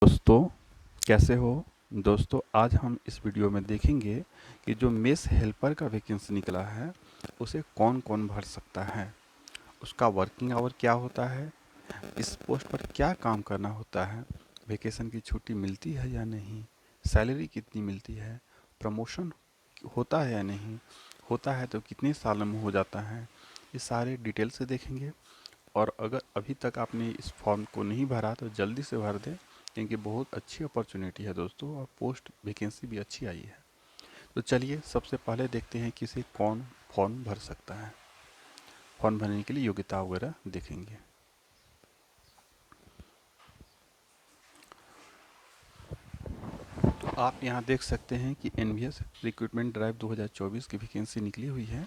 दोस्तों, कैसे हो। दोस्तों, आज हम इस वीडियो में देखेंगे कि जो मेस हेल्पर का वैकेंसी निकला है उसे कौन कौन भर सकता है, उसका वर्किंग आवर क्या होता है, इस पोस्ट पर क्या काम करना होता है, वेकेशन की छुट्टी मिलती है या नहीं, सैलरी कितनी मिलती है, प्रमोशन होता है या नहीं, होता है तो कितने साल में हो जाता है, ये सारे डिटेल से देखेंगे। और अगर अभी तक आपने इस फॉर्म को नहीं भरा तो जल्दी से भर दें, क्योंकि बहुत अच्छी अपॉर्चुनिटी है दोस्तों, और पोस्ट वैकेंसी भी अच्छी आई है। तो चलिए सबसे पहले देखते हैं किसे कौन फॉर्म भर सकता है। फॉर्म भरने के लिए योग्यता वगैरह देखेंगे। तो आप यहाँ देख सकते हैं कि एनवीएस रिक्रूटमेंट ड्राइव 2024 की वैकेंसी निकली हुई है।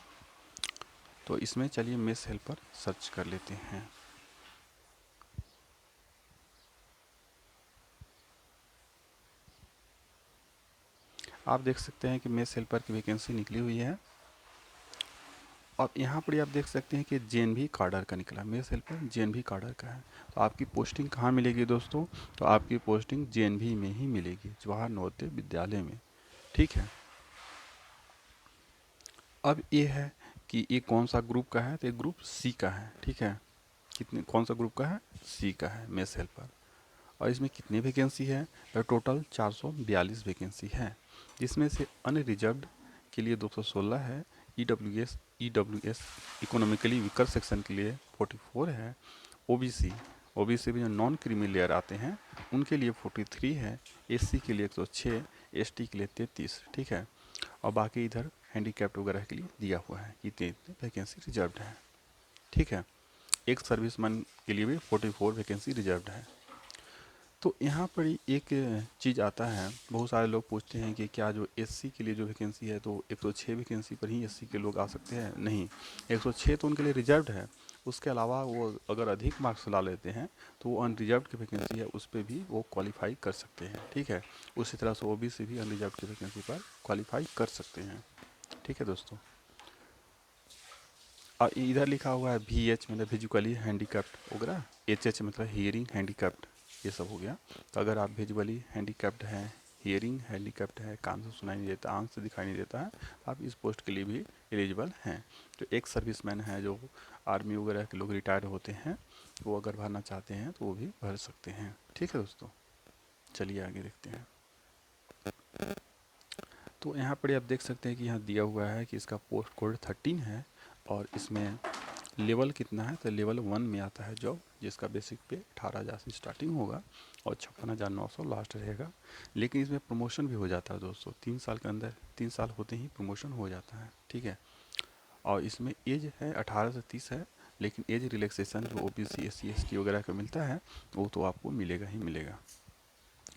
तो इसमें चलिए मेस हेल्पर सर्च कर लेते हैं। आप देख सकते हैं कि मेस हेल्पर की वैकेंसी निकली हुई है। और यहाँ पर आप देख सकते हैं कि जेएनवी काडर का निकला, मेस हेल्पर जेएनवी काडर का है। तो आपकी पोस्टिंग कहाँ मिलेगी दोस्तों? तो आपकी पोस्टिंग जेएनवी में ही मिलेगी, जवाहर नवोदय विद्यालय में। ठीक है। अब ये है कि ये कौन सा ग्रुप का है, तो ये ग्रुप सी का है। ठीक है। कितने कौन सा ग्रुप का है? सी का है मेस हेल्पर। और इसमें कितनी वैकेंसी है? टोटल 442 वैकेंसी है, जिसमें से अनरिजर्व्ड के लिए 216 है, ईडब्ल्यूएस इकोनॉमिकली वीकर सेक्शन के लिए 44 है, ओबीसी ओबीसी में जो नॉन क्रीमी लेयर आते हैं उनके लिए 43 है, एससी के लिए 106, एसटी के लिए 33। ठीक है। और बाकी इधर हैंडीकैप्ड वगैरह के लिए दिया हुआ है कि इतनी वैकेंसी रिजर्व्ड है। ठीक है। एक सर्विसमैन के लिए भी 44 वैकेंसी रिजर्व्ड है। तो यहाँ पर ही एक चीज़ आता है, बहुत सारे लोग पूछते हैं कि क्या जो एससी के लिए जो वैकेंसी है तो 106 वैकेंसी पर ही एससी के लोग आ सकते हैं? नहीं, 106 तो उनके लिए रिजर्व्ड है। उसके अलावा वो अगर अधिक मार्क्स ला लेते हैं तो वो अनरिजर्व्ड की वैकेंसी है, उस पर भी वो क्वालिफाई कर सकते हैं। ठीक है। उसी तरह से ओबीसी भी अनरिजर्व्ड की वैकेंसी पर क्वालिफाई कर सकते हैं। ठीक है दोस्तों। और इधर लिखा हुआ है VH मतलब फिजिकली हैंडीकैप्ड वगैरह, HH मतलब हियरिंग हैंडीकैप्ड, ये सब हो गया। तो अगर आप विजुअली हैंडीकैप्ड हैं, हियरिंग हैंडीकैप्ड है, कान से सुनाई नहीं देता, आंख से दिखाई नहीं देता है, तो आप इस पोस्ट के लिए भी एलिजिबल हैं। तो एक सर्विसमैन है जो आर्मी वगैरह के लोग रिटायर होते हैं, वो अगर भरना चाहते हैं तो वो भी भर सकते हैं। ठीक है दोस्तों। चलिए आगे देखते हैं। तो यहाँ पर आप देख सकते हैं कि यहाँ दिया हुआ है कि इसका पोस्ट कोड 13 है, और इसमें लेवल कितना है, तो लेवल 1 में आता है जॉब, जिसका बेसिक पे 18,000 से स्टार्टिंग होगा और 56,900 लास्ट रहेगा। लेकिन इसमें प्रमोशन भी हो जाता है दोस्तों, 3 साल के अंदर, 3 साल होते ही प्रमोशन हो जाता है। ठीक है। और इसमें एज है 18 से 30 है, लेकिन एज रिलैक्सेशन जो ओबीसी SC ST वगैरह का मिलता है वो तो आपको मिलेगा ही मिलेगा।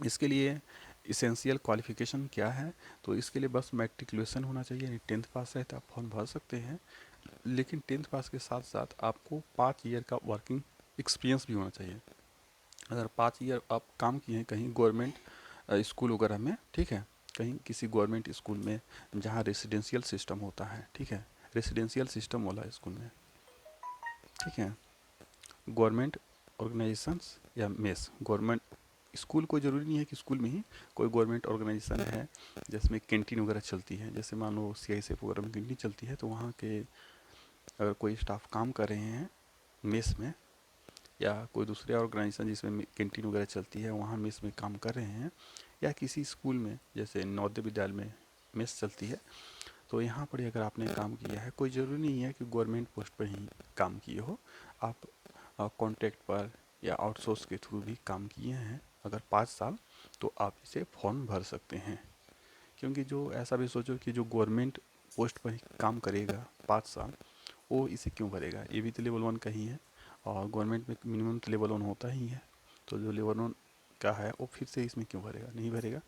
इसके लिए इसेंशियल क्वालिफिकेशन क्या है, तो इसके लिए बस मैट्रिकुलेशन होना चाहिए, यानी 10th पास है तो आप फॉर्म भर सकते हैं। लेकिन 10th पास के साथ साथ आपको 5 ईयर का वर्किंग एक्सपीरियंस भी होना चाहिए। अगर 5 ईयर आप काम किए हैं कहीं गवर्नमेंट स्कूल वगैरह में, ठीक है, कहीं किसी गवर्नमेंट स्कूल में जहाँ रेसिडेंशियल सिस्टम होता है, ठीक है, रेसिडेंशियल सिस्टम वाला स्कूल में, ठीक है, गवर्नमेंट ऑर्गेनाइजेशंस या मेस, गवर्नमेंट स्कूल कोई ज़रूरी नहीं है कि स्कूल में ही, कोई गवर्नमेंट ऑर्गेनाइजेशन है जिसमें कैंटीन वगैरह चलती है, जैसे मान लो CISF वगैरह में कैंटीन चलती है, तो वहाँ के अगर कोई स्टाफ काम कर रहे हैं मेस में, या कोई दूसरे ऑर्गेनाइजेशन जिसमें कैंटीन वगैरह चलती है वहाँ मेस में काम कर रहे हैं, या किसी स्कूल में जैसे नवोदय विद्यालय में मेस चलती है, तो यहाँ पर अगर आपने काम किया है, कोई ज़रूरी नहीं है कि गवर्नमेंट पोस्ट पर ही काम किए हो, आप कॉन्ट्रैक्ट पर या आउटसोर्स के थ्रू भी काम किए हैं अगर 5 साल, तो आप इसे फॉर्म भर सकते हैं। क्योंकि जो ऐसा भी सोचो कि जो गवर्नमेंट पोस्ट पर ही काम करेगा 5 साल, वो इसे क्यों भरेगा? ये भी तो लेवल 1 का ही है, और गवर्नमेंट में मिनिमम तो लेवल 1 होता ही है, तो जो लेवल 1 का है वो फिर से इसमें क्यों भरेगा? नहीं भरेगा।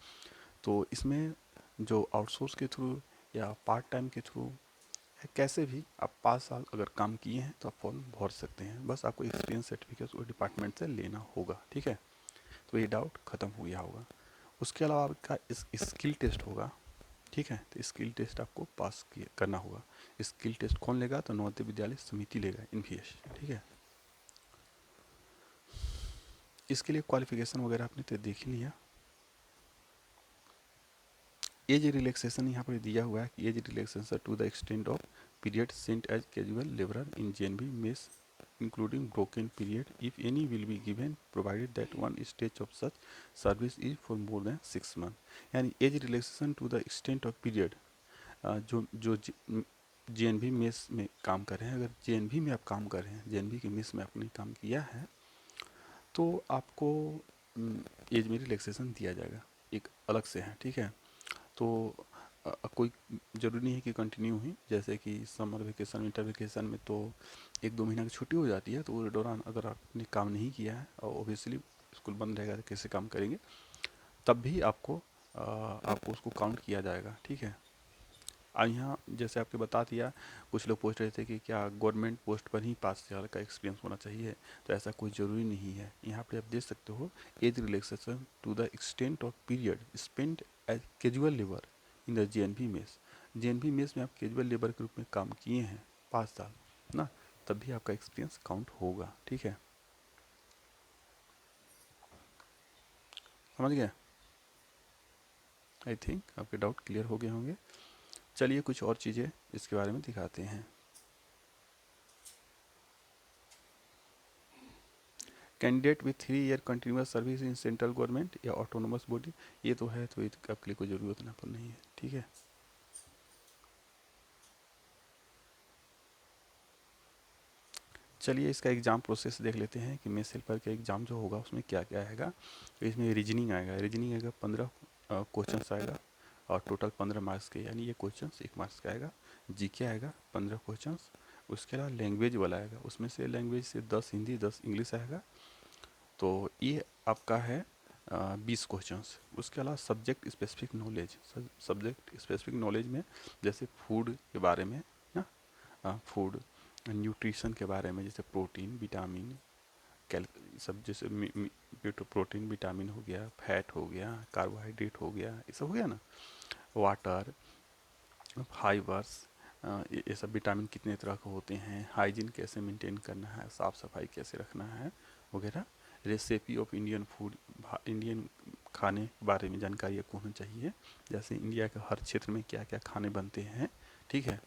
तो इसमें जो आउटसोर्स के थ्रू या पार्ट टाइम के थ्रू, कैसे भी आप 5 साल अगर काम किए हैं तो आप फॉर्म भर सकते हैं। बस आपको एक्सपीरियंस सर्टिफिकेट उस डिपार्टमेंट से लेना होगा। ठीक है। तो ये डाउट खत्म हो गया होगा। उसके अलावा आपका इस स्किल टेस्ट होगा। ठीक है। तो स्किल टेस्ट आपको पास करना होगा। स्किल टेस्ट कौन लेगा? तो नवोदय विद्यालय समिति लेगा, NVS। ठीक है। इसके लिए क्वालिफिकेशन वगैरह आपने तो देख ही लिया। एज रिलैक्सेशन यहाँ पर दिया हुआ है कि as relaxation to the extent of period spent as casual labourer in JNB mess including broken period if any will be given provided that one stage of such service is for more than 6 months। यानी as relaxation to the extent of period, जो जो JNB mess में काम कर रहे हैं, अगर JNB में आप काम कर रहे हैं, जेएनबी के मेस में आपने काम किया है, तो आपको एज में रिलैक्सेशन दिया जाएगा, एक अलग से है, ठीक है। तो कोई ज़रूरी नहीं है कि कंटिन्यू ही, जैसे कि समर वेकेशन विंटर वेकेशन में तो 1-2 महीना की छुट्टी हो जाती है, तो उस दौरान अगर आपने काम नहीं किया है और ओबियसली स्कूल बंद रहेगा तो कैसे काम करेंगे, तब भी आपको उसको काउंट किया जाएगा, ठीक है। यहाँ जैसे आपके बता दिया, कुछ लोग पूछ रहे थे कि क्या गवर्नमेंट पोस्ट पर ही 5 साल का एक्सपीरियंस होना चाहिए, तो ऐसा कोई ज़रूरी नहीं है। यहाँ पे आप देख सकते हो as relaxation to the extent of period spend as casual labour in the JNB mess. JNB mess में आप कैजुअल लेबर के रूप में काम किए हैं 5 साल ना, तब भी आपका एक्सपीरियंस काउंट होगा, ठीक है। समझ गए? आई थिंक आपके डाउट क्लियर हो गए होंगे। चलिए कुछ और चीज़ें इसके बारे में दिखाते हैं। Candidate with 3 year continuous service in central government या ऑटोनोमस बॉडी, ये तो है, तो आपके लिए कोई ज़रूरत ना पर नहीं है, ठीक है। चलिए इसका एग्ज़ाम प्रोसेस देख लेते हैं कि मेस हेल्पर का एग्ज़ाम जो होगा उसमें क्या क्या आएगा। तो इसमें रीजनिंग आएगा 15 क्वेश्चंस आएगा और टोटल 15 मार्क्स के, यानी ये क्वेश्चंस 1 मार्क्स का आएगा। जीके आएगा 15 क्वेश्चंस। उसके अलावा लैंग्वेज वाला आएगा, उसमें से लैंग्वेज से 10 हिंदी 10 इंग्लिश आएगा, तो ये आपका है 20 क्वेश्चंस। उसके अलावा सब्जेक्ट स्पेसिफिक नॉलेज में जैसे फूड के बारे में ना, फूड न्यूट्रिशन के बारे में, जैसे प्रोटीन विटामिन कैल सब, जैसे प्रोटीन विटामिन हो गया, फैट हो गया, कार्बोहाइड्रेट हो गया, ये सब हो गया ना, वाटर, फाइबर्स, ये सब विटामिन कितने तरह के होते हैं, हाइजीन कैसे मेंटेन करना है, साफ़ सफाई कैसे रखना है वगैरह। Recipe of Indian food, Indian खाने के बारे में जानकारी आपको होनी चाहिए, जैसे इंडिया के हर क्षेत्र में क्या क्या खाने बनते हैं, ठीक है,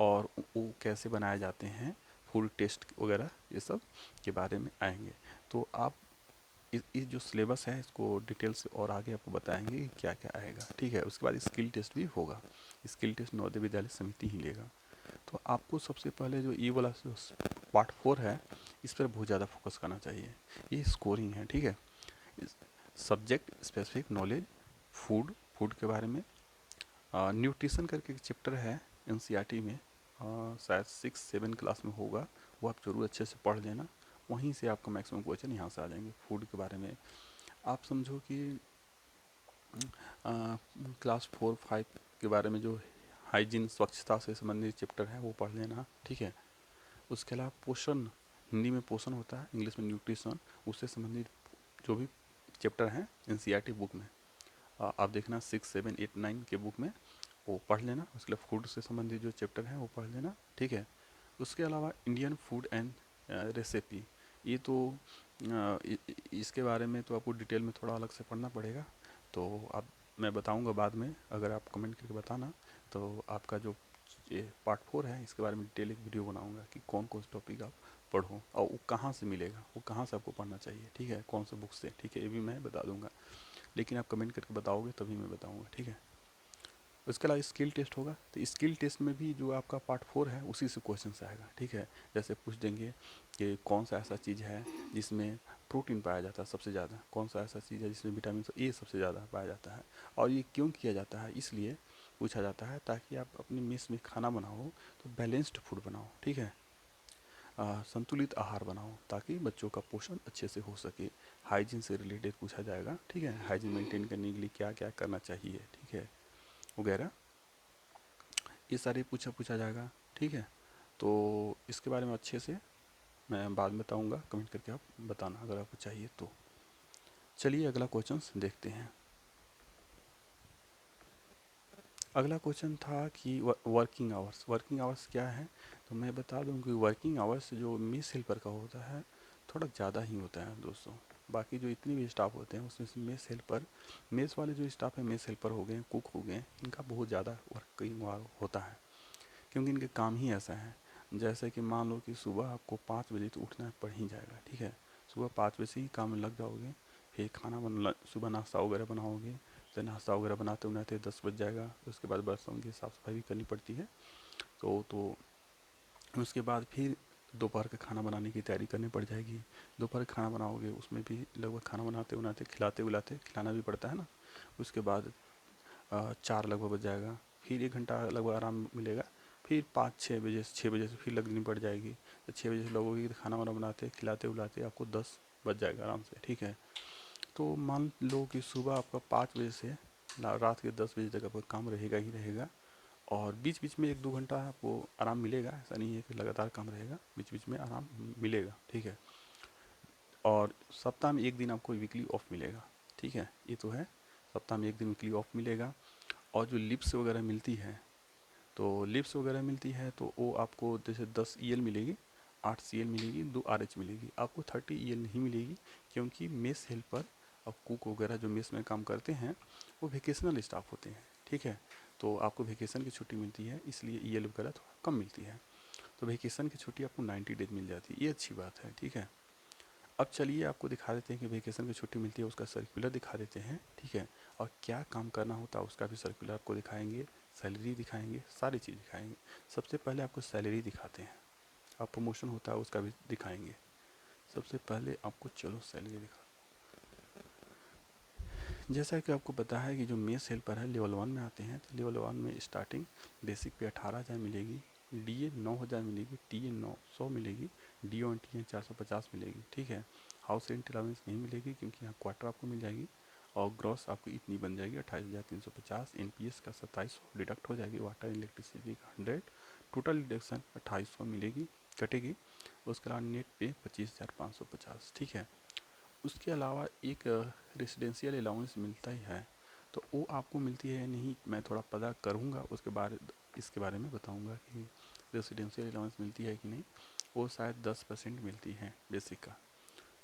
और वो कैसे बनाए जाते हैं, फूड टेस्ट वगैरह, ये सब के बारे में आएंगे। तो आप इस जो सिलेबस है इसको डिटेल से और आगे आपको बताएंगे कि क्या क्या आएगा, ठीक है। उसके बाद स्किल टेस्ट भी होगा, स्किल टेस्ट नवोदय विद्यालय समिति ही लेगा। तो आपको सबसे पहले जो ये वाला पार्ट 4 है, इस पर बहुत ज़्यादा फोकस करना चाहिए। ये स्कोरिंग है, ठीक है। सब्जेक्ट स्पेसिफिक नॉलेज, फूड के बारे में, न्यूट्रिशन करके एक चैप्टर है एनसीईआरटी में, शायद 6-7 क्लास में होगा, वो आप जरूर अच्छे से पढ़ लेना, वहीं से आपका मैक्सिमम क्वेश्चन यहाँ से आ जाएंगे। फूड के बारे में आप समझो कि क्लास 4-5 के बारे में जो हाइजीन स्वच्छता से संबंधित चैप्टर है वो पढ़ लेना, ठीक है। उसके अलावा पोषण, हिंदी में पोषण होता है, इंग्लिश में न्यूट्रिशन, उससे संबंधित जो भी चैप्टर हैं एनसीईआरटी बुक में आप देखना 6, 7, 8, 9 के बुक में वो पढ़ लेना। उसके लिए फूड से संबंधित जो चैप्टर हैं वो पढ़ लेना, ठीक है। उसके अलावा इंडियन फूड एंड रेसिपी, ये तो इसके बारे में तो आपको डिटेल में थोड़ा अलग से पढ़ना पड़ेगा, तो आप मैं बताऊंगा बाद में, अगर आप कमेंट करके बताना तो आपका जो ये पार्ट 4 है इसके बारे में डिटेल एक वीडियो बनाऊंगा कि कौन कौन से टॉपिक आप पढ़ो और वो कहाँ से मिलेगा, वो कहाँ से आपको पढ़ना चाहिए, ठीक है, कौन से बुक से, ठीक है, ये भी मैं बता दूंगा। लेकिन आप कमेंट करके बताओगे तभी मैं बताऊंगा, ठीक है। उसके अलावा स्किल टेस्ट होगा, तो स्किल टेस्ट में भी जो आपका पार्ट 4 है उसी से क्वेश्चन आएगा, ठीक है। जैसे पूछ देंगे कि कौन सा ऐसा चीज़ है जिसमें प्रोटीन पाया जाता है सबसे ज़्यादा, कौन सा ऐसा चीज़ है जिसमें विटामिन ए सबसे ज़्यादा पाया जाता है, और ये क्यों किया जाता है, इसलिए पूछा जाता है ताकि आप अपनी मेस में खाना बनाओ तो बैलेंस्ड फूड बनाओ, ठीक है। संतुलित आहार बनाओ ताकि बच्चों का पोषण अच्छे से हो सके। हाइजीन से रिलेटेड पूछा जाएगा, ठीक है, हाइजीन मेंटेन करने के लिए क्या क्या करना चाहिए, ठीक है, वगैरह, ये सारे पूछा पूछा जाएगा, ठीक है। तो इसके बारे में अच्छे से मैं बाद में बताऊंगा, कमेंट करके आप बताना अगर आपको चाहिए तो। चलिए अगला क्वेश्चन देखते हैं। अगला क्वेश्चन था कि वर्किंग आवर्स क्या है, तो मैं बता दूं कि वर्किंग आवर्स जो मिस हेल्पर का होता है थोड़ा ज़्यादा ही होता है दोस्तों, बाकी जो इतने भी स्टाफ होते हैं उसमें से मेस हेल्पर, मेस वाले जो स्टाफ है, मेस हेल्पर हो गए, कुक हो गए, इनका बहुत ज़्यादा वर्किंग होता है, क्योंकि इनके काम ही ऐसा है। जैसे कि मान लो कि सुबह आपको 5 बजे तो उठना पड़ ही जाएगा, ठीक है। सुबह 5 बजे से ही काम में लग जाओगे, फिर खाना सुबह नाश्ता वगैरह बनाओगे, तो नाश्ता वगैरह बनाते बनाते 10 बज जाएगा। उसके बाद बर्तनों की साफ़ सफाई भी करनी पड़ती है। तो उसके बाद फिर दोपहर का खाना बनाने की तैयारी करनी पड़ जाएगी। दोपहर का खाना बनाओगे, उसमें भी लगभग खाना बनाते बनाते खिलाते विलाते, खिलाना भी पड़ता है ना। उसके बाद 4 लगभग बज जाएगा, फिर 1 घंटा लगभग आराम मिलेगा। फिर 5-6 बजे 6 बजे से फिर लगनी पड़ जाएगी। तो 6 बजे से लगोगी तो खाना वाना बनाते खिलाते विलाते आपको 10 बज जाएगा आराम से, ठीक है। तो मान लो कि सुबह आपका 5 बजे से रात के 10 बजे तक आपका काम रहेगा ही रहेगा, और बीच बीच में 1-2 घंटा आपको आराम मिलेगा। ऐसा नहीं है कि लगातार काम रहेगा, बीच बीच में आराम मिलेगा, ठीक है। और सप्ताह में 1 दिन आपको वीकली ऑफ मिलेगा, ठीक है। ये तो है, सप्ताह में 1 दिन वीकली ऑफ मिलेगा। और जो लिप्स वगैरह मिलती है, तो लिप्स वगैरह मिलती है तो वो आपको जैसे 10 EL मिलेगी, 8 CL मिलेगी, 2 RH मिलेगी, आपको 30 EL नहीं मिलेगी, क्योंकि मेस हेल्पर और कुक वगैरह जो मेस में काम करते हैं वो वेकेशनल स्टाफ होते हैं, ठीक है। तो आपको वेकेशन की छुट्टी मिलती है, इसलिए EL वगैरह थोड़ा कम मिलती है। तो वेकेशन की छुट्टी आपको 90 डेज मिल जाती है, ये अच्छी बात है, ठीक है। अब चलिए आपको दिखा देते हैं कि वेकेशन की छुट्टी मिलती है उसका सर्कुलर दिखा देते हैं, ठीक है। और क्या काम करना होता है उसका भी सर्कुलर आपको दिखाएंगे, सैलरी दिखाएंगे, सारी चीज़ दिखाएंगे। सबसे पहले आपको सैलरी दिखाते हैं, अब प्रमोशन होता है उसका भी दिखाएंगे। सबसे पहले आपको चलो सैलरी दिखा। जैसा कि आपको पता है कि जो मेस हेल्पर है लेवल 1 में आते हैं, तो लेवल 1 में स्टार्टिंग बेसिक पे 18,000 मिलेगी, DA 9,000 मिलेगी, TA 900 मिलेगी, DO और TN 450 मिलेगी, ठीक है। हाउस रेंट अलाउंस नहीं मिलेगी क्योंकि यहाँ क्वार्टर आपको मिल जाएगी। और ग्रॉस आपको इतनी बन जाएगी 28,350। NPS का 2700 डिडक्ट हो जाएगी, वाटर इलेक्ट्रिसिटी का 100, टोटल डिडक्शन 2800 मिलेगी, कटेगी। उसके अलावा नेट पे 25,550, ठीक है। उसके अलावा एक रेसिडेंशियल अलाउंस मिलता ही है, तो वो आपको मिलती है या नहीं, मैं थोड़ा पता करूँगा, इसके बारे में बताऊँगा कि रेसिडेंशियल अलाउंस मिलती है कि नहीं। वो शायद 10% मिलती है बेसिक का,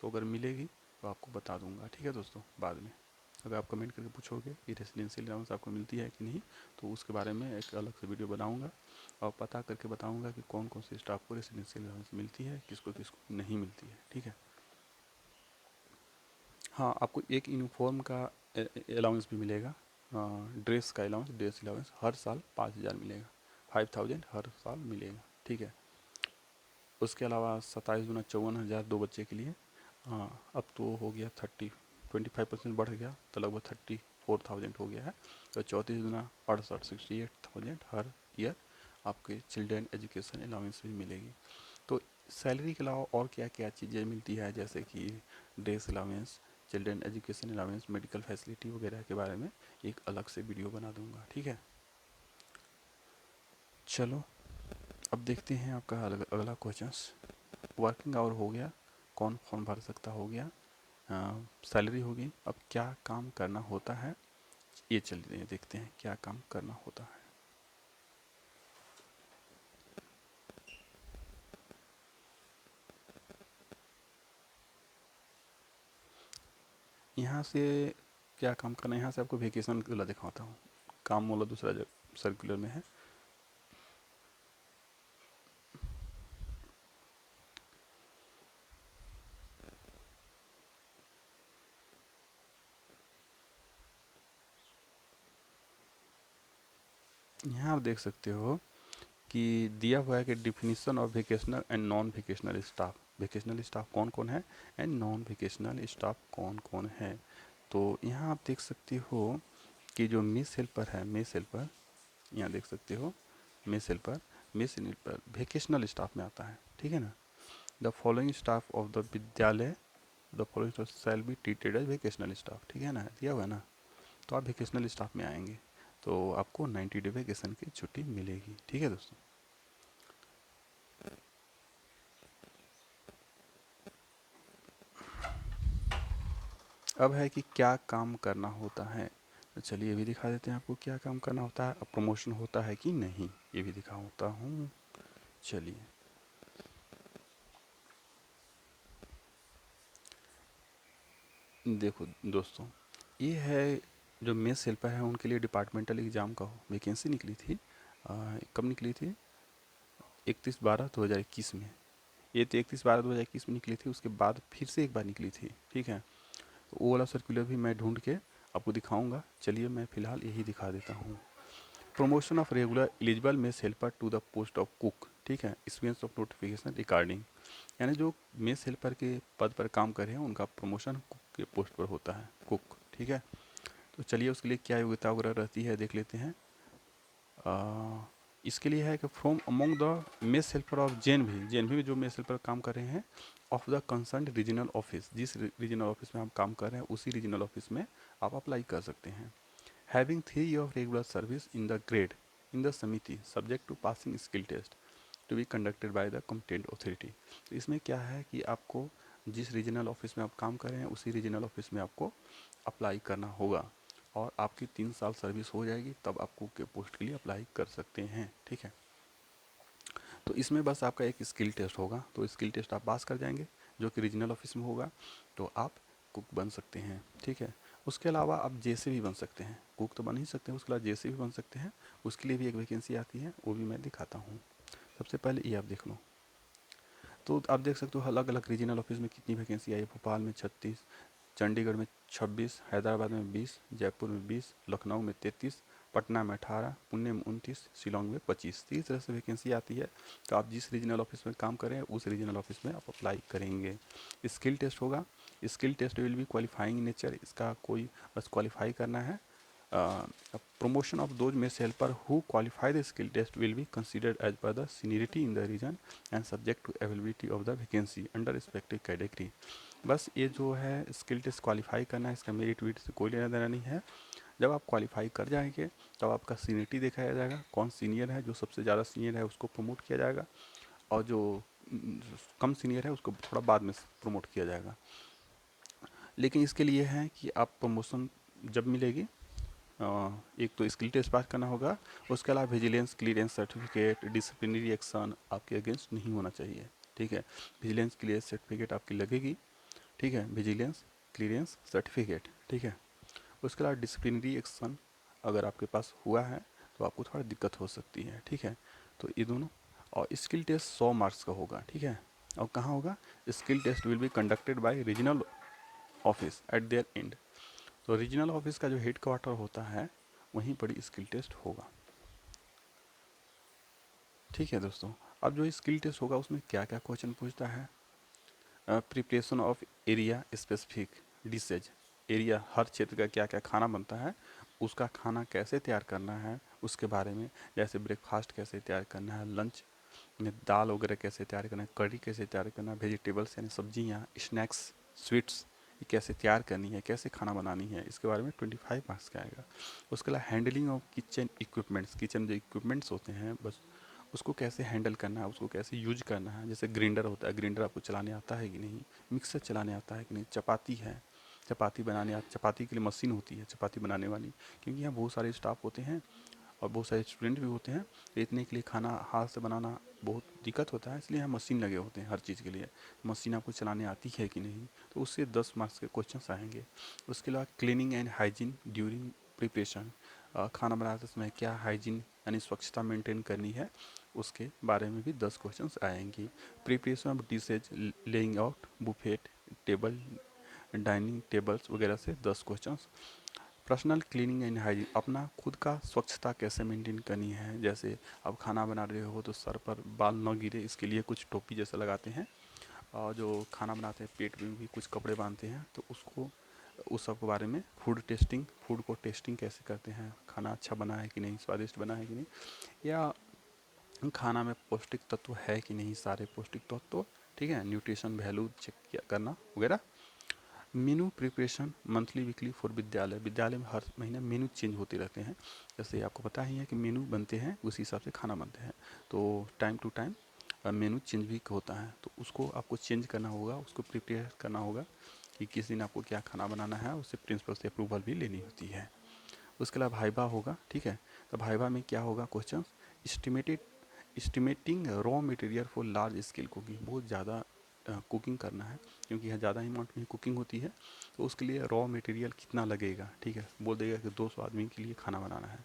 तो अगर मिलेगी तो आपको बता दूंगा, ठीक है दोस्तों। बाद में अगर आप कमेंट करके पूछोगे कि रेसिडेंशियल अलाउंस आपको मिलती है कि नहीं, तो उसके बारे में एक अलग से वीडियो बनाऊंगा और पता करके बताऊंगा कि कौन कौन से स्टाफ को रेसिडेंशियल अलाउंस मिलती है, किसको किसको नहीं मिलती है, ठीक है। हाँ, आपको एक यूनिफॉर्म का अलाउंस भी मिलेगा, ड्रेस का अलाउंस, ड्रेस अलाउंस हर साल 5,000 मिलेगा, 5,000 हर साल मिलेगा, ठीक है। उसके अलावा 27 दूना 54,000 दो बच्चे के लिए। हाँ, अब तो हो गया 25% बढ़ गया, तो लगभग 34,000 हो गया है। तो 34 दूना 68, 68,000 हर ईयर आपके चिल्ड्रेन एजुकेशन अलाउंस भी मिलेगी। तो सैलरी के अलावा और क्या क्या चीज़ें मिलती है, जैसे कि dress allowance, children education allowance, medical facility वगैरह के बारे में एक अलग से वीडियो बना दूंगा, ठीक है। चलो अब देखते हैं आपका अगला क्वेश्चंस। वर्किंग आवर हो गया, कौन फॉर्म भर सकता हो गया, सैलरी होगी, अब क्या काम करना होता है, ये चलिए देखते हैं क्या काम करना होता है। यहाँ से क्या काम करना है, यहाँ से आपको वेकेशन वाला दिखाता हूँ, काम वाला दूसरा सर्कुलर में है। यहाँ आप देख सकते हो कि दिया हुआ है कि definition of vocational and non vocational staff, vocational staff कौन कौन है एंड नॉन वेकेशनल स्टाफ कौन कौन है। तो यहाँ आप देख सकते हो कि जो मेस हेल्पर है, मेस हेल्पर यहाँ देख सकते हो, mess helper, mess helper vacational staff में आता है, ठीक है ना। The following staff of the Vidyalaya, the following staff shall be treated as vacational staff, ठीक है ना, दिया हुआ है ना। तो आप वेकेशनल स्टाफ में आएंगे तो आपको 90 डे वेकेशन की छुट्टी मिलेगी, ठीक है दोस्तों। अब है कि क्या काम करना होता है, तो चलिए ये भी दिखा देते हैं आपको क्या काम करना होता है। अब प्रमोशन होता है कि नहीं ये भी दिखाता हूँ, चलिए। देखो दोस्तों, ये है जो मेस हेल्पर है उनके लिए डिपार्टमेंटल एग्ज़ाम का वैकेंसी निकली थी। कब निकली थी? 31/12/2021 में। ये तो 31/12/2021 में निकली थी, उसके बाद फिर से एक बार निकली थी, ठीक है। तो वो वाला सर्कुलर भी मैं ढूंढ के आपको दिखाऊंगा। चलिए मैं फ़िलहाल यही दिखा देता हूँ। Promotion of regular eligible mess helper to the post of cook, ठीक है। इसमें ऑफ नोटिफिकेशन रिगार्डिंग, यानी जो मेस हेल्पर के पद पर काम कर रहे हैं उनका प्रमोशन कुक के पोस्ट पर होता है, कुक, ठीक है। तो चलिए उसके लिए क्या योग्यता वगैरह रहती है देख लेते हैं। आ, इसके लिए है कि from among the mess helper of JNV में जो मेस हेल्पर काम कर रहे हैं of the concern regional office, जिस रीजनल ऑफिस में हम काम कर रहे हैं उसी रीजनल ऑफिस में आप अप्लाई कर सकते हैं। Having 3 years of regular service in the grade in the समिति subject to passing skill test to be conducted by the competent authority। तो इसमें क्या है कि आपको जिस रीजनल ऑफिस में आप काम कर रहे हैं उसी रीजनल ऑफिस में आपको अप्लाई करना होगा और आपकी 3 साल सर्विस हो जाएगी, तब आप कुक के पोस्ट के लिए अप्लाई कर सकते हैं, ठीक है। तो इसमें बस आपका एक स्किल टेस्ट होगा, तो स्किल टेस्ट आप पास कर जाएंगे जो कि रीजनल ऑफिस में होगा, तो आप कुक बन सकते हैं, ठीक है। उसके अलावा आप जैसे भी बन सकते हैं, कुक तो बन ही सकते हैं, उसके अलावा जैसे भी बन सकते हैं, उसके लिए भी एक वैकेंसी आती है, वो भी मैं दिखाता हूँ। सबसे पहले ये आप देख लो। तो आप देख सकते हो अलग अलग रीजनल ऑफिस में कितनी वैकेंसी आई है। भोपाल में 36, चंडीगढ़ में 26, हैदराबाद में 20, जयपुर में 20, लखनऊ में 33, पटना में 18, पुणे में 29, शिलोंग में 25। तो इस तरह से वैकेंसी आती है। तो आप जिस रीजनल ऑफिस में काम करें उस रीजनल ऑफिस में आप अप्लाई करेंगे। स्किल टेस्ट होगा, skill test will be qualifying nature, इसका कोई बस क्वालिफाई करना है। Promotion of those mess helper who qualify the skill test will be considered as per the seniority in the region and subject to availability of the vacancy under respective category। बस ये जो है skill test qualify करना है, इसका merit wait से कोई लेना देना नहीं है। जब आप क्वालिफाई कर जाएंगे तब आपका सीनियरिटी दिखाया जाएगा, कौन सीनियर है, जो सबसे ज़्यादा सीनियर है उसको प्रमोट किया जाएगा और जो कम सीनियर है उसको थोड़ा बाद में प्रमोट किया जाएगा। लेकिन इसके लिए है कि आप प्रमोशन जब मिलेगी, एक तो स्किल टेस्ट पास करना होगा, उसके अलावा vigilance clearance certificate, disciplinary action आपके अगेंस्ट नहीं होना चाहिए, ठीक है। विजिलेंस क्लियरेंस सर्टिफिकेट आपकी लगेगी, ठीक है, विजिलेंस क्लियरेंस सर्टिफिकेट, ठीक है। उसके अलावा डिसिप्लिनरी एक्शन अगर आपके पास हुआ है तो आपको थोड़ा दिक्कत हो सकती है, ठीक है। तो ये दोनों, और स्किल टेस्ट 100 मार्क्स का होगा, ठीक है। और कहाँ होगा? Skill test will be conducted by regional office at their end. तो रीजनल ऑफिस का जो हेड क्वार्टर होता है वहीं पर स्किल टेस्ट होगा, ठीक है दोस्तों। अब जो स्किल टेस्ट होगा उसमें क्या क्या क्वेश्चन पूछता है? Preparation of area specific dishes, area हर क्षेत्र का क्या क्या खाना बनता है उसका खाना कैसे तैयार करना है उसके बारे में, जैसे ब्रेकफास्ट कैसे तैयार करना है, लंच में दाल वगैरह कैसे तैयार करना है, कढ़ी कैसे तैयार करना है, वेजिटेबल्स यानी सब्जियाँ, स्नैक्स, स्वीट्स ये कैसे तैयार करनी है, कैसे खाना बनानी है, इसके बारे में 25 मार्क्स का आएगा। उसके अलावा handling of kitchen equipments, kitchen जो इक्विपमेंट्स होते हैं बस उसको कैसे हैंडल करना है, उसको कैसे यूज करना है। जैसे ग्राइंडर होता है, ग्राइंडर आपको चलाने आता है कि नहीं, मिक्सर चलाने आता है कि नहीं, चपाती है, चपाती बनाने चपाती के लिए मशीन होती है चपाती बनाने वाली, क्योंकि यहाँ बहुत सारे स्टाफ होते हैं और बहुत सारे स्टूडेंट भी होते हैं, तो इतने के लिए खाना हाथ से बनाना बहुत दिक्कत होता है, इसलिए यहाँ मशीन लगे होते हैं हर चीज़ के लिए। मशीन आपको चलाने आती है कि नहीं, तो उससे 10 मार्क्स के क्वेश्चन आएंगे। उसके अलावा cleaning and hygiene during preparation, खाना बनाते समय क्या हाइजीन यानी स्वच्छता मेंटेन करनी है उसके बारे में भी 10 क्वेश्चन आएंगी। Preparation of dishes, laying out Buffett table, dining tables वगैरह से 10 question. Personal cleaning and hygiene, अपना खुद का स्वच्छता कैसे मेंटेन करनी है, जैसे अब खाना बना रहे हो तो सर पर बाल न गिरे इसके लिए कुछ टोपी जैसा लगाते हैं, और जो खाना बनाते हैं पेट में भी कुछ कपड़े बांधते हैं, तो उसको उस सब के बारे में। फूड टेस्टिंग, फूड को टेस्टिंग कैसे करते हैं, खाना अच्छा बना है कि नहीं, स्वादिष्ट बना है कि नहीं, या खाना में पौष्टिक तत्व है कि नहीं, सारे पौष्टिक तत्व, ठीक है, न्यूट्रिशन वैल्यू चेक किया करना वगैरह। मेनू प्रिपरेशन मंथली वीकली फॉर विद्यालय, विद्यालय में हर महीने मेनू चेंज होते रहते हैं, जैसे आपको पता ही है कि मेनू बनते हैं उसी हिसाब से खाना बनते हैं, तो time to time menu change भी होता है, तो उसको आपको चेंज करना होगा, उसको प्रिपेयर करना होगा कि किस दिन आपको क्या खाना बनाना है, उससे प्रिंसिपल से अप्रूवल भी लेनी होती है। उसके अलावा भाइबा होगा, ठीक है। तो भाइबा में क्या होगा question? Estimated estimating raw material for large scale cooking, बहुत ज़्यादा कुकिंग करना है, क्योंकि यहाँ ज़्यादा अमाउंट में कुकिंग होती है, तो उसके लिए रॉ मटेरियल कितना लगेगा, ठीक है, बोल देगा कि 200 आदमी के लिए खाना बनाना है,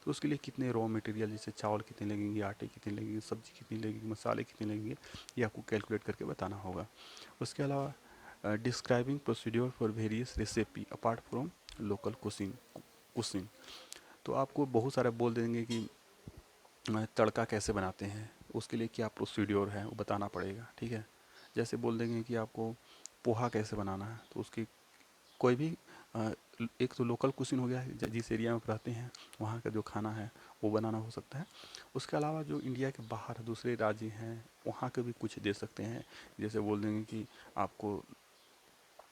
तो उसके लिए कितने रॉ मटेरियल, जैसे चावल कितने लगेंगे, आटे कितने लगेंगे, सब्जी कितनी लगेगी, मसाले कितने लगेंगे, ये आपको कैलकुलेट करके बताना होगा। उसके अलावा describing procedure for various recipe apart from local cooking, तो आपको बहुत सारे बोल देंगे कि तड़का कैसे बनाते हैं, उसके लिए क्या प्रोसीड्योर है वो बताना पड़ेगा, ठीक है। जैसे बोल देंगे कि आपको पोहा कैसे बनाना है, तो उसकी कोई भी एक तो लोकल कुसिन हो गया, जिस एरिया में रहते हैं वहाँ का जो खाना है वो बनाना हो सकता है। उसके अलावा जो इंडिया के बाहर दूसरे राज्य हैं वहाँ के भी कुछ दे सकते हैं, जैसे बोल देंगे कि आपको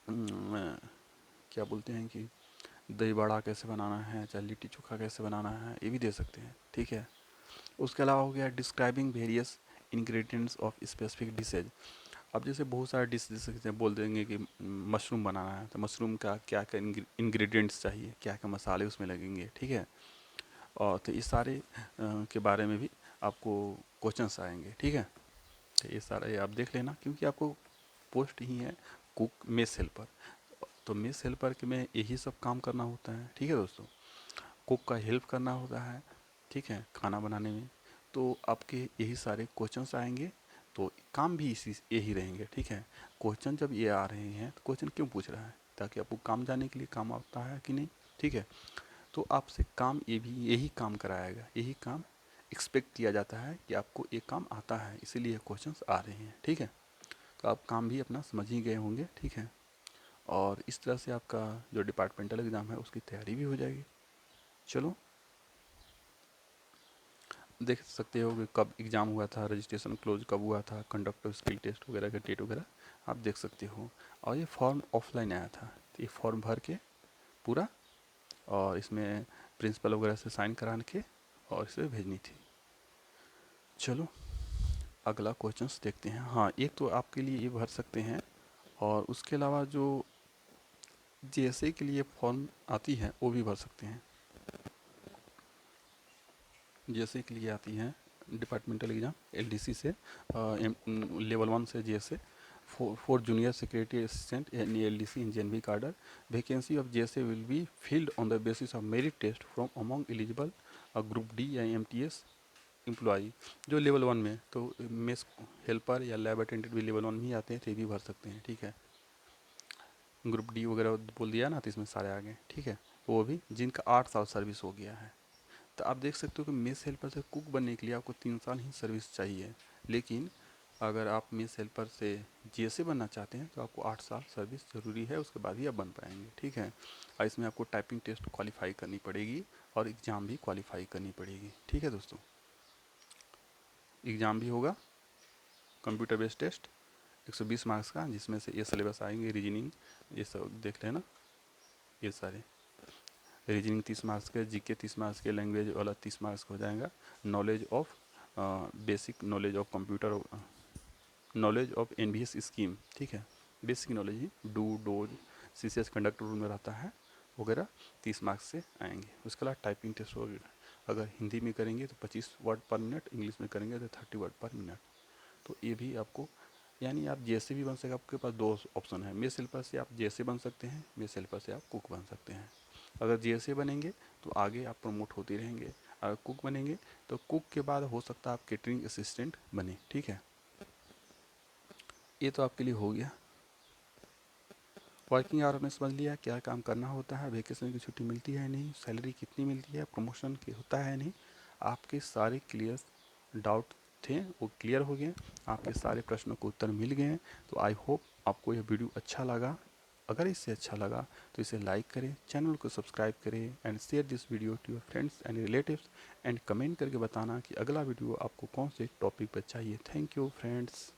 क्या बोलते हैं कि दही बड़ा कैसे बनाना है, चाहे लिट्टी चोखा कैसे बनाना है, ये भी दे सकते हैं, ठीक है। उसके अलावा हो गया describing various ingredients of specific dishes. अब जैसे बहुत सारे डिश दे सकते हैं, बोल देंगे कि मशरूम बनाना है, तो मशरूम का क्या क्या इंग्रेडिएंट्स चाहिए, क्या क्या मसाले उसमें लगेंगे, ठीक है। और तो इस सारे के बारे में भी आपको क्वेश्चंस आएंगे, ठीक है। तो ये सारा ये आप देख लेना, क्योंकि आपको पोस्ट ही है कुक मेस हेल्पर, तो मेस हेल्पर के में यही सब काम करना होता है, ठीक है दोस्तों। कुक का हेल्प करना होता है, ठीक है, खाना बनाने में। तो आपके यही सारे क्वेश्चंस आएंगे, तो काम भी इसी यही रहेंगे, ठीक है। क्वेश्चन जब ये आ रहे हैं तो क्वेश्चन क्यों पूछ रहा है, ताकि आपको काम जाने के लिए काम आता है कि नहीं, ठीक है। तो आपसे काम ये भी यही काम कराएगा, यही काम एक्सपेक्ट किया जाता है कि आपको ये काम आता है, इसीलिए क्वेश्चंस आ रहे हैं, ठीक है। तो आप काम भी अपना समझ ही गए होंगे, ठीक है। और इस तरह से आपका जो डिपार्टमेंटल एग्ज़ाम है उसकी तैयारी भी हो जाएगी। चलो, देख सकते हो कि कब एग्ज़ाम हुआ था, रजिस्ट्रेशन क्लोज कब हुआ था, कंडक्ट ऑफ स्किल टेस्ट वगैरह का डेट वगैरह आप देख सकते हो। और ये फॉर्म ऑफलाइन आया था, तो ये फॉर्म भर के पूरा, और इसमें प्रिंसिपल वगैरह से साइन कराने के और इसे भेजनी थी। चलो, अगला क्वेश्चंस देखते हैं। हाँ, एक तो आपके लिए ये भर सकते हैं, और उसके अलावा जो जेएसए के लिए फॉर्म आती है वो भी भर सकते हैं। जेएसए के लिए आती है डिपार्टमेंटल एग्ज़ाम एलडीसी से, लेवल 1 से JSA for junior secretary assistant and LDC in JNV cadre. Vacancy of JSA will be filled on the basis of merit test from among eligible group D या MTS employee. जो level 1 में, तो mess helper या lab attendant भी level 1 में ही आते हैं, तो ये भी भर सकते हैं, ठीक है। ग्रुप डी वगैरह बोल दिया ना, तो इसमें सारे आ गए, ठीक है। वो भी जिनका 8 साल सर्विस हो गया है। तो आप देख सकते हो कि मेस हेल्पर से कुक बनने के लिए आपको 3 साल ही सर्विस चाहिए, लेकिन अगर आप मेस हेल्पर से जेएसए बनना चाहते हैं तो आपको 8 साल सर्विस ज़रूरी है, उसके बाद ही आप बन पाएंगे, ठीक है। और इसमें आपको टाइपिंग टेस्ट क्वालिफाई करनी पड़ेगी और एग्ज़ाम भी क्वालिफाई करनी पड़ेगी, ठीक है दोस्तों। एग्ज़ाम भी होगा कंप्यूटर बेस्ड टेस्ट 120 मार्क्स का, जिसमें से ये सिलेबस आएंगे, रीजनिंग ये सब देख लेना, ये सारे रीजनिंग 30 मार्क्स के, जीके 30 मार्क्स के, लैंग्वेज वाला 30 मार्क्स हो जाएगा, knowledge of basic knowledge of computer, knowledge of NVS scheme, ठीक है, बेसिक नॉलेज ही डू डोज सीसीएस कंडक्ट रूल में रहता है वगैरह, 30 मार्क्स से आएंगे। उसके अलावा टाइपिंग टेस्ट वगैरह, अगर हिंदी में करेंगे तो 25 वर्ड पर मिनट, इंग्लिश में करेंगे तो 30 वर्ड पर मिनट। तो ये भी आपको, यानी आप जैसे भी बन सके, आपके पास 2 ऑप्शन है, मेस हेल्पर से आप जैसे बन सकते हैं, मेस हेल्पर से आप कुक बन सकते हैं। अगर जैसे बनेंगे तो आगे आप प्रमोट होते रहेंगे, अगर कुक बनेंगे तो कुक के बाद हो सकता है आप केटरिंग असिस्टेंट बने, ठीक है। ये तो आपके लिए हो गया। वर्किंग आवर में समझ लिया क्या काम करना होता है, वेकेशन की छुट्टी मिलती है नहीं, सैलरी कितनी मिलती है, प्रमोशन की होता है नहीं। आपके सारे क्लियर डाउट थे वो क्लियर हो गए, आपके सारे प्रश्नों को उत्तर मिल गए हैं। तो आई होप आपको यह वीडियो अच्छा लगा। अगर इससे अच्छा लगा तो इसे लाइक करें, चैनल को सब्सक्राइब करें and share this video to your friends and relatives, and comment करके बताना कि अगला वीडियो आपको कौन से टॉपिक पर चाहिए। Thank you friends.